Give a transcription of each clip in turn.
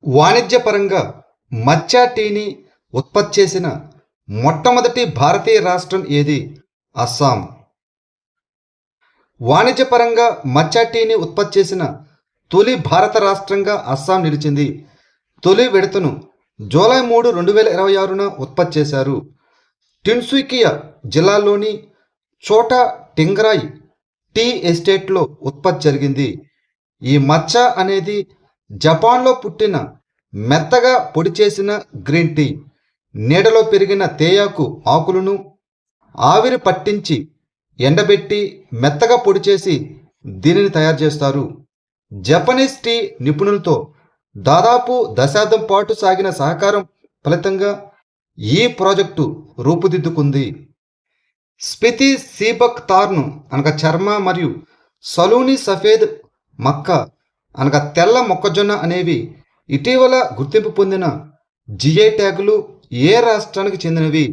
వాణిజ్యపరంగా మచ్చా టీని ఉత్పత్తి చేసిన మొట్టమొదటి భారతీయ రాష్ట్రం ఏది? అస్సాం. వాణిజ్యపరంగా మచ్చా టీని ఉత్పత్తి చేసిన తొలి భారత రాష్ట్రంగా అస్సాం నిలిచింది. తొలి విడతను జూలై 3, 2026న ఉత్పత్తి చేశారు. టిన్సుకియా జిల్లాలోని చోటా టింగ్రాయ్ టీ ఎస్టేట్లో ఉత్పత్తి జరిగింది. ఈ మచ్చా అనేది జపాన్లో పుట్టిన మెత్తగా పొడి చేసిన గ్రీన్ టీ. నీడలో పెరిగిన తేయాకు ఆకులను ఆవిరి పట్టించి ఎండబెట్టి మెత్తగా పొడి చేసి దీనిని తయారు చేస్తారు. జపనీస్ టీ నిపుణులతో దాదాపు దశాబ్దం పాటు సాగిన సహకారం ఫలితంగా ఈ ప్రాజెక్టు రూపుదిద్దుకుంది. స్పితి సీబక్ తార్ను అనగా చర్మ మరియు సలూని సఫేద్ మక్క అనగా తెల్ల మొక్కజొన్న అనేవి ఇటీవల గుర్తింపు పొందిన జిఐ ట్యాగులు ఏ రాష్ట్రానికి చెందినవి?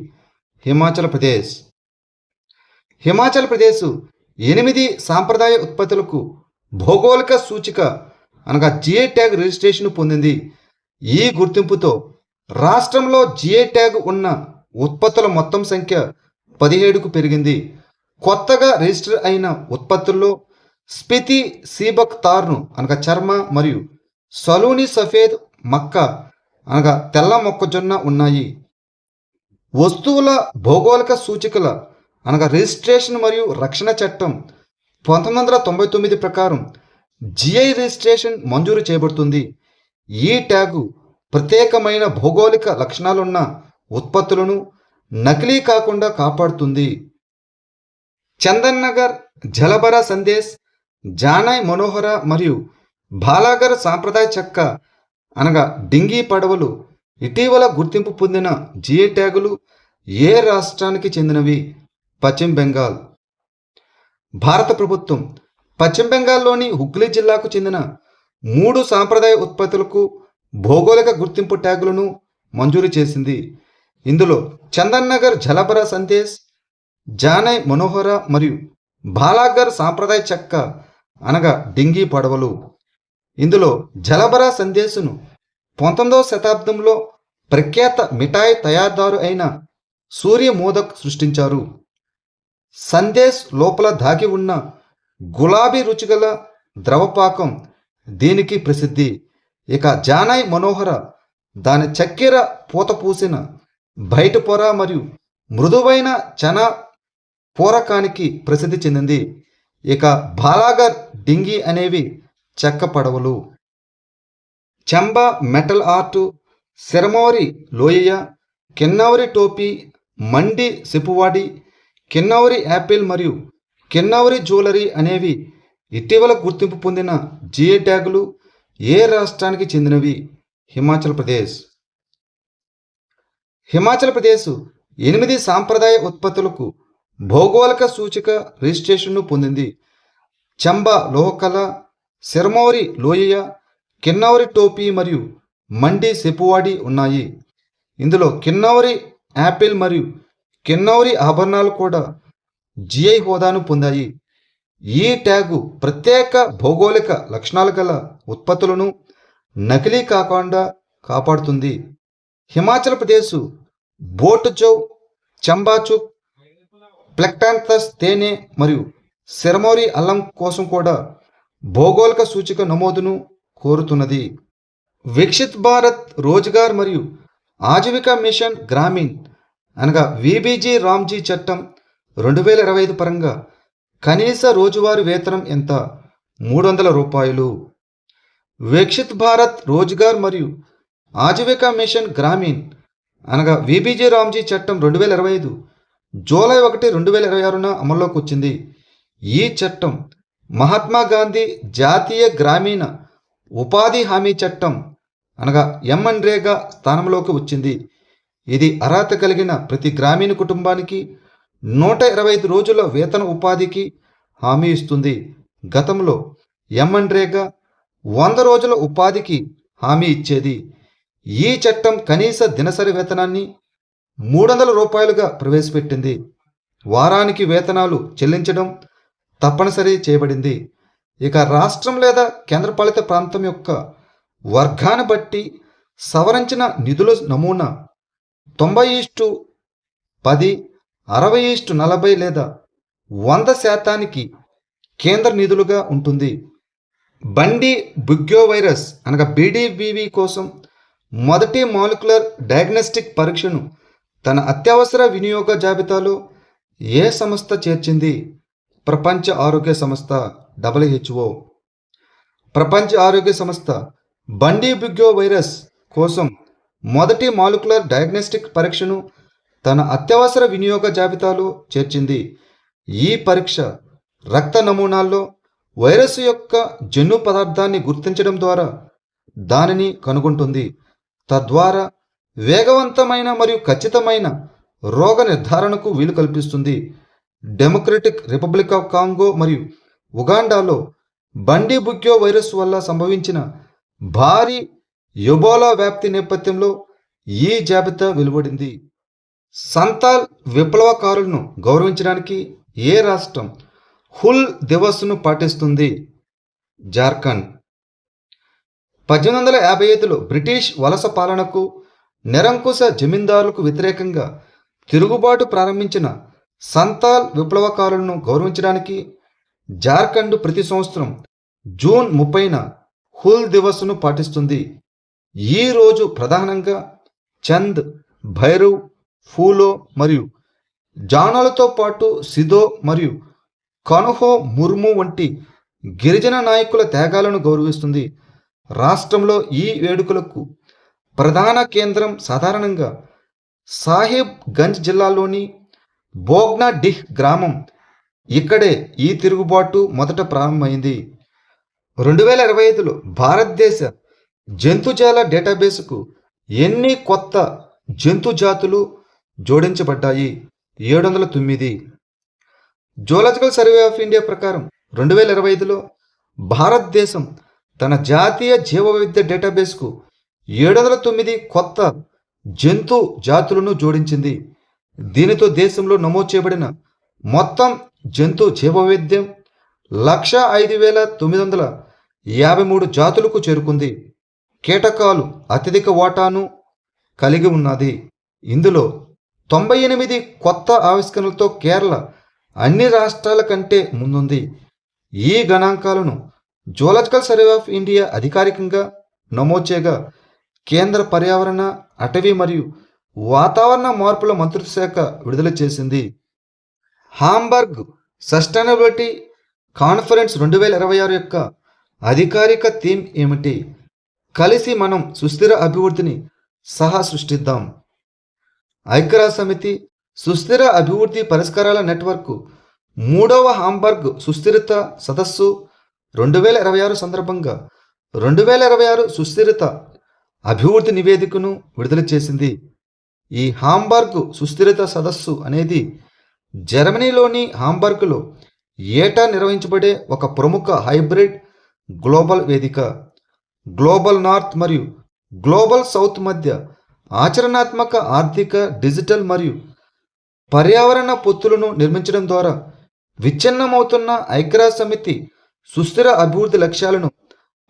హిమాచల్ ప్రదేశ్. హిమాచల్ ప్రదేశ్ 8 సాంప్రదాయ ఉత్పత్తులకు భౌగోళిక సూచిక అనగా జిఐ ట్యాగ్ రిజిస్ట్రేషన్ పొందింది. ఈ గుర్తింపుతో రాష్ట్రంలో జిఐ ట్యాగ్ ఉన్న ఉత్పత్తుల మొత్తం సంఖ్య 17కు పెరిగింది. కొత్తగా రిజిస్టర్ అయిన ఉత్పత్తుల్లో స్పితి సీబక్ తార్ను అనగా చర్మ మరియు సలూని సఫేద్ మక్క అనగా తెల్ల మొక్కజొన్న ఉన్నాయి. వస్తువుల భౌగోళిక సూచికల అనగా రిజిస్ట్రేషన్ మరియు రక్షణ చట్టం 1999 ప్రకారం జిఐ రిజిస్ట్రేషన్ మంజూరు చేయబడుతుంది. ఈ ట్యాగు ప్రత్యేకమైన భౌగోళిక లక్షణాలున్న ఉత్పత్తులను నకిలీ కాకుండా కాపాడుతుంది. చందన్ నగర్, జలబరా సందేశ్, జానాయ్ మనోహర మరియు బాలాగర్ సాంప్రదాయ చెక్క అనగా డింగీ పడవలు ఇటీవల గుర్తింపు పొందిన జిఐ ట్యాగులు ఏ రాష్ట్రానికి చెందినవి? పశ్చిమ బెంగాల్. భారత ప్రభుత్వం పశ్చిమ బెంగాల్లోని హుగ్లీ జిల్లాకు చెందిన 3 సాంప్రదాయ ఉత్పత్తులకు భౌగోళిక గుర్తింపు ట్యాగులను మంజూరు చేసింది. ఇందులో చందన్ నగర్ జలబరా సందేశ్, జానై మనోహర మరియు బాలాగర్ సాంప్రదాయ చెక్క అనగా డింగీ పడవలు. ఇందులో జలబరా సందేశ్ను 19వ శతాబ్దంలో ప్రఖ్యాత మిఠాయి తయారుదారు అయిన సూర్య మోదక్ సృష్టించారు. సందేశ్ లోపల దాగి ఉన్న గులాబీ రుచిగల ద్రవపాకం దీనికి ప్రసిద్ధి. ఇక జానాయ్ మనోహర దాని చక్కెర పూత పూసిన బయట పొర మరియు మృదువైన చనా పూరకానికి ప్రసిద్ధి చెందింది. ఇక బాలాగర్ డింగి అనేవి చెక్క పడవలు. చంబా మెటల్ ఆర్ట్, సిరమౌరి లోయ, కిన్నౌరి టోపీ, మండి సెపువాడి, కిన్నౌరి యాపిల్ మరియు కిన్నౌరి జ్యువెలరీ అనేవి ఇటీవల గుర్తింపు పొందిన జిఐ ట్యాగులు ఏ రాష్ట్రానికి చెందినవి? హిమాచల్ ప్రదేశ్. హిమాచల్ ప్రదేశ్ 8 సాంప్రదాయ ఉత్పత్తులకు భౌగోళిక సూచిక రిజిస్ట్రేషన్ను పొందింది. చంబా లోహకళ, సిరమౌరి లోయ, కిన్నౌరి టోపీ మరియు మండి సెపువాడి ఉన్నాయి. ఇందులో కిన్నౌరి యాపిల్ మరియు కిన్నౌరి ఆభరణాలు కూడా జిఐ హోదాను పొందాయి. ఈ ట్యాగు ప్రత్యేక భౌగోళిక లక్షణాలు గల ఉత్పత్తులను నకిలీ కాకుండా కాపాడుతుంది. హిమాచల్ ప్రదేశ్ బోట్-జౌ, చంబాచుక్, ప్లెక్టాంథస్ తేనె మరియు సిరమౌరి అల్లం కోసం కూడా భౌగోళిక సూచిక నమోదును కోరుతున్నది. వికసిత్ భారత్ రోజ్గార్ మరియు ఆజీవికా మిషన్ గ్రామీణ్ అనగా విబిజి రామ్జీ చట్టం 2025 పరంగా కనీస రోజువారీ వేతనం ఎంత? 300 రూపాయలు. వికసిత్ భారత్ రోజ్గార్ మరియు ఆజీవికా మిషన్ గ్రామీణ్ అనగా విబిజి రామ్జీ చట్టం 2025 జూలై 1, 2026న అమల్లోకి వచ్చింది. ఈ చట్టం మహాత్మా గాంధీ జాతీయ గ్రామీణ ఉపాధి హామీ చట్టం అనగా ఎంఎన్రేగా స్థానంలోకి వచ్చింది. ఇది అర్హత కలిగిన ప్రతి గ్రామీణ కుటుంబానికి 125 రోజుల వేతన ఉపాధికి హామీ ఇస్తుంది. గతంలో ఎంఎన్రేగా 100 రోజుల ఉపాధికి హామీ ఇచ్చేది. ఈ చట్టం కనీస దినసరి వేతనాన్ని 300 రూపాయలుగా ప్రవేశపెట్టింది. వారానికి వేతనాలు చెల్లించడం తప్పనిసరి చేయబడింది. ఇక రాష్ట్రం లేదా కేంద్రపాలిత ప్రాంతం యొక్క వర్గాన్ని బట్టి సవరించిన నిధుల నమూనా 90:10, 60:40 లేదా 100% కేంద్ర నిధులుగా ఉంటుంది. బండి బుగ్యో వైరస్ అనగా బీడీబీవీ కోసం మొదటి మాలిక్యులర్ డయాగ్నోస్టిక్ పరీక్షను తన అత్యవసర వినియోగ జాబితాలో ఏ సంస్థ చేర్చింది? ప్రపంచ ఆరోగ్య సంస్థ WHO. ప్రపంచ ఆరోగ్య సంస్థ బండి బుగ్యో వైరస్ కోసం మొదటి మాలిక్యులర్ డయాగ్నోస్టిక్ పరీక్షను తన అత్యవసర వినియోగ జాబితాలో చేర్చింది. ఈ పరీక్ష రక్త నమూనాల్లో వైరస్ యొక్క జన్యు పదార్థాన్ని గుర్తించడం ద్వారా దానిని కనుగొంటుంది. తద్వారా వేగవంతమైన మరియు ఖచ్చితమైన రోగ నిర్ధారణకు వీలు కల్పిస్తుంది. డెమోక్రటిక్ రిపబ్లిక్ ఆఫ్ కాంగో మరియు ఉగాండాలో బండి బుగ్యో వైరస్ వల్ల సంభవించిన భారీ ఎబోలా వ్యాప్తి నేపథ్యంలో ఈ జాబితా వెలువడింది. సంతాల్ విప్లవకారులను గౌరవించడానికి ఏ రాష్ట్రం హుల్ దివస్ను పాటిస్తుంది? జార్ఖండ్. 1855లో బ్రిటిష్ వలస పాలనకు నిరంకుశ జమీందారులకు వ్యతిరేకంగా తిరుగుబాటు ప్రారంభించిన సంతాల్ విప్లవకారులను గౌరవించడానికి జార్ఖండ్ ప్రతి సంవత్సరం జూన్ 30న హుల్ దివస్ను పాటిస్తుంది. ఈ రోజు ప్రధానంగా చంద్, భైరవ్, ఫూలో మరియు జానాలతో పాటు సిదో మరియు కనుహో ముర్ము వంటి గిరిజన నాయకుల త్యాగాలను గౌరవిస్తుంది. రాష్ట్రంలో ఈ వేడుకలకు ప్రధాన కేంద్రం సాధారణంగా సాహిబ్ గంజ్ జిల్లాలోని బోగ్నా డిహ్ గ్రామం. ఇక్కడే ఈ తిరుగుబాటు మొదట ప్రారంభమైంది. 2025లో భారతదేశ జంతుజాల డేటాబేస్కు ఎన్ని కొత్త జంతు జాతులు జోడించబడ్డాయి? 709. జూలాజికల్ సర్వే ఆఫ్ ఇండియా ప్రకారం 2025లో భారతదేశం తన జాతీయ జీవవైవిధ్య డేటాబేస్కు 709 కొత్త జంతు జాతులను జోడించింది. దీనితో దేశంలో నమోదు చేయబడిన మొత్తం జంతు జీవవైవిధ్యం 105,953 జాతులకు చేరుకుంది. కీటకాలు అత్యధిక వాటాను కలిగి ఉన్నది. ఇందులో 98 కొత్త ఆవిష్కరణలతో కేరళ అన్ని రాష్ట్రాల కంటే ముందుంది. ఈ గణాంకాలను జూలాజికల్ సర్వే ఆఫ్ ఇండియా అధికారికంగా నమోదు చేయగా కేంద్ర పర్యావరణ, అటవీ మరియు వాతావరణ మార్పుల మంత్రిత్వ శాఖ విడుదల చేసింది. హాంబర్గ్ సస్టైనబిలిటీ కాన్ఫరెన్స్ 2026 యొక్క అధికారిక థీమ్ ఏమిటి? కలిసి మనం సుస్థిర అభివృద్ధిని సహా సృష్టిద్దాం. ఐక్యరాజ్య సమితి సుస్థిర అభివృద్ధి పరిష్కారాల నెట్వర్క్ 3వ హాంబర్గ్ సుస్థిరత సదస్సు 2026 సందర్భంగా 2026 సుస్థిరత అభివృద్ధి నివేదికను విడుదల చేసింది. ఈ హాంబర్గ్ సుస్థిరత సదస్సు అనేది జర్మనీలోని హాంబర్గ్లో ఏటా నిర్వహించబడే ఒక ప్రముఖ హైబ్రిడ్ గ్లోబల్ వేదిక. గ్లోబల్ నార్త్ మరియు గ్లోబల్ సౌత్ మధ్య ఆచరణాత్మక ఆర్థిక, డిజిటల్ మరియు పర్యావరణ పొత్తులను నిర్మించడం ద్వారా విచ్ఛిన్నమవుతున్న ఐక్యరాజ్య సమితి సుస్థిర అభివృద్ధి లక్ష్యాలను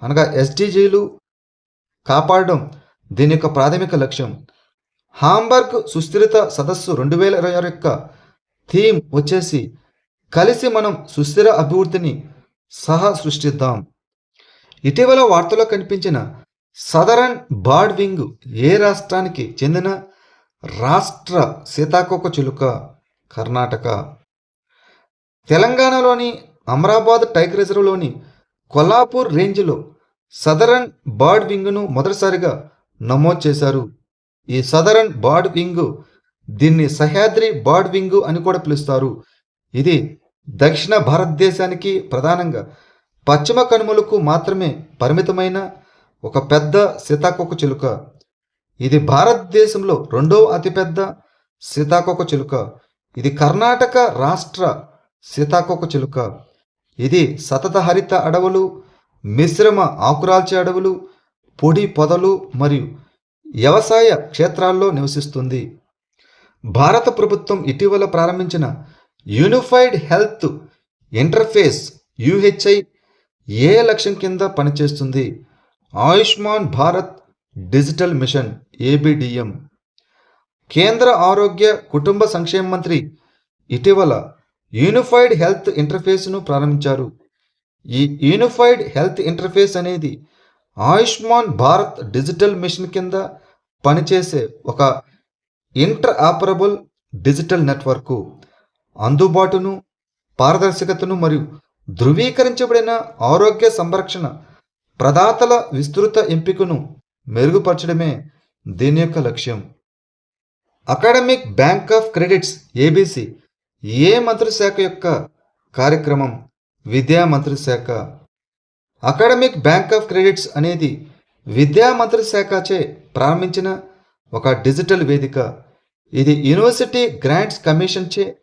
అనగా SDGలు కాపాడడం దీని యొక్క ప్రాథమిక లక్ష్యం. హాంబర్గ్ సుస్థిరత సదస్సు 2026 యొక్క థీమ్ వచ్చేసి కలిసి మనం సుస్థిర అభివృద్ధిని సహా సృష్టిద్దాం. ఇటీవల వార్తలో కనిపించిన సదరన్ బర్డ్ వింగ్ ఏ రాష్ట్రానికి చెందిన రాష్ట్ర సీతాకోక చిలుక? కర్ణాటక. తెలంగాణలోని అమరాబాద్ టైగర్ రిజర్వ్లోని కొల్లాపూర్ రేంజ్లో సదరన్ బర్డ్ వింగ్ను మొదటిసారిగా నమోదు చేశారు. ఈ సదరన్ బర్డ్ వింగ్ దీన్ని సహ్యాద్రి బర్డ్ వింగ్ అని కూడా పిలుస్తారు. ఇది దక్షిణ భారతదేశానికి ప్రధానంగా పశ్చిమ కనుమలకు మాత్రమే పరిమితమైన ఒక పెద్ద సీతాకోక చిలుక. ఇది భారతదేశంలో 2వ అతిపెద్ద సీతాకోక చిలుక. ఇది కర్ణాటక రాష్ట్ర సీతాకోక చిలుక. ఇది సతత హరిత అడవులు, మిశ్రమ ఆకురాల్చే అడవులు, పొడి పొదలు మరియు వ్యవసాయ క్షేత్రాల్లో నివసిస్తుంది. భారత ప్రభుత్వం ఇటీవల ప్రారంభించిన యూనిఫైడ్ హెల్త్ ఇంటర్ఫేస్ UHI ఏ లక్ష్యం కింద పనిచేస్తుంది? Ayushman Bharat digital machine ABDM. కేంద్ర ఆరోగ్య కుటుంబ సంక్షేమ మంత్రి ఇటీవల యూనిఫైడ్ హెల్త్ ఇంటర్ఫేస్ను ప్రారంభించారు. ఈ యూనిఫైడ్ హెల్త్ ఇంటర్ఫేస్ అనేది ఆయుష్మాన్ భారత్ డిజిటల్ మిషన్ కింద పనిచేసే ఒక ఇంటర్ ఆపరబుల్ డిజిటల్ నెట్వర్క్. అందుబాటును, పారదర్శకతను మరియు ధృవీకరించబడిన ఆరోగ్య సంరక్షణ ప్రదాతల విస్తృత ఎంపికను మెరుగుపరచడమే దీని యొక్క లక్ష్యం. Academic bank of credits ABC ఏ మంత్రిశాఖ యొక్క కార్యక్రమం? విద్యా మంత్రిశాఖ. అకాడమిక్ బ్యాంక్ ఆఫ్ క్రెడిట్స్ అనేది విద్యా మంత్రిశాఖచే ప్రారంభించిన ఒక డిజిటల్ వేదిక. ఇది యూనివర్సిటీ గ్రాంట్స్ కమిషన్చే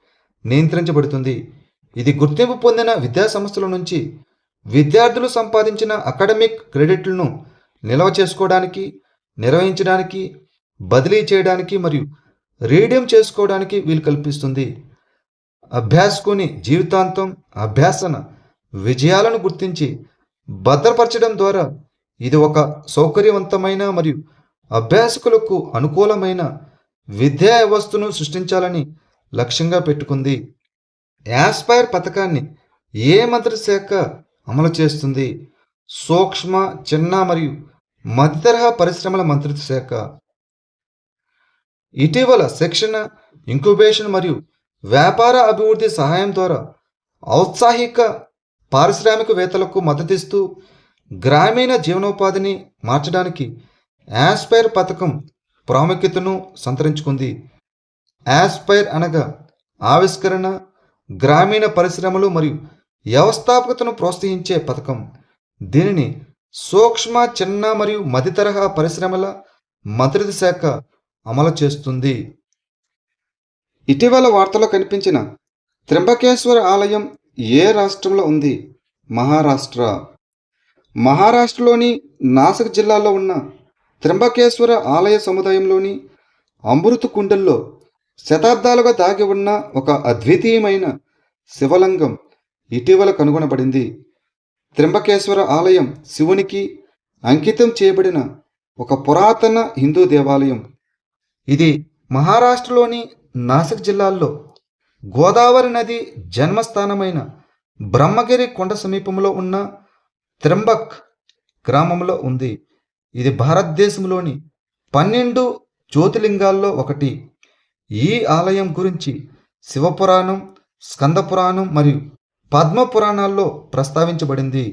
నియంత్రించబడుతుంది. ఇది గుర్తింపు పొందిన విద్యా సంస్థల నుంచి విద్యార్థులు సంపాదించిన అకాడమిక్ క్రెడిట్లను నిల్వ చేసుకోవడానికి, నిర్వహించడానికి, బదిలీ చేయడానికి మరియు రీడీమ్ చేసుకోవడానికి వీలు కల్పిస్తుంది. అభ్యాసకుని జీవితాంతం అభ్యాసన విజయాలను గుర్తించి భద్రపరచడం ద్వారా ఇది ఒక సౌకర్యవంతమైన మరియు అభ్యాసకులకు అనుకూలమైన విద్యా వ్యవస్థను సృష్టించాలని లక్ష్యంగా పెట్టుకుంది. యాస్పైర్ పథకాన్ని ఏ మంత్రిశాఖ అమలు చేస్తుంది? సూక్ష్మ, చిన్న మరియు మధ్యతరహా పరిశ్రమల మంత్రిత్వ శాఖ. ఇటీవల శిక్షణ, ఇంక్యుబేషన్ మరియు వ్యాపార అభివృద్ధి సహాయం ద్వారా ఔత్సాహిక పారిశ్రామికవేత్తలకు మద్దతిస్తూ గ్రామీణ జీవనోపాధిని మార్చడానికి యాస్పైర్ పథకం ప్రాముఖ్యతను సంతరించుకుంది. యాస్పైర్ అనగా ఆవిష్కరణ, గ్రామీణ పరిశ్రమలు మరియు వ్యవస్థాపకతను ప్రోత్సహించే పథకం. దీనిని సూక్ష్మ, చిన్న మరియు మధ్యతరహా పరిశ్రమల మంత్రిత్వ శాఖ అమలు చేస్తుంది. ఇటీవల వార్తలో కనిపించిన త్రింబకేశ్వర ఆలయం ఏ రాష్ట్రంలో ఉంది? మహారాష్ట్ర. మహారాష్ట్రలోని నాసిక్ జిల్లాలో ఉన్న త్రింబకేశ్వర ఆలయ సముదాయంలోని అమృత్ కుండల్లో శతాబ్దాలుగా దాగి ఉన్న ఒక అద్వితీయమైన శివలింగం ఇటీవల కనుగొనబడింది. త్రింబకేశ్వర ఆలయం శివునికి అంకితం చేయబడిన ఒక పురాతన హిందూ దేవాలయం. ఇది మహారాష్ట్రలోని నాసిక్ జిల్లాలో గోదావరి నది జన్మస్థానమైన బ్రహ్మగిరి కొండ సమీపంలో ఉన్న త్రింబక్ గ్రామంలో ఉంది. ఇది భారతదేశంలోని 12 జ్యోతిర్లింగాల్లో ఒకటి. ఈ ఆలయం గురించి శివపురాణం, స్కంద పురాణం మరియు పద్మ పురాణాల్లో ప్రస్తావించబడింది.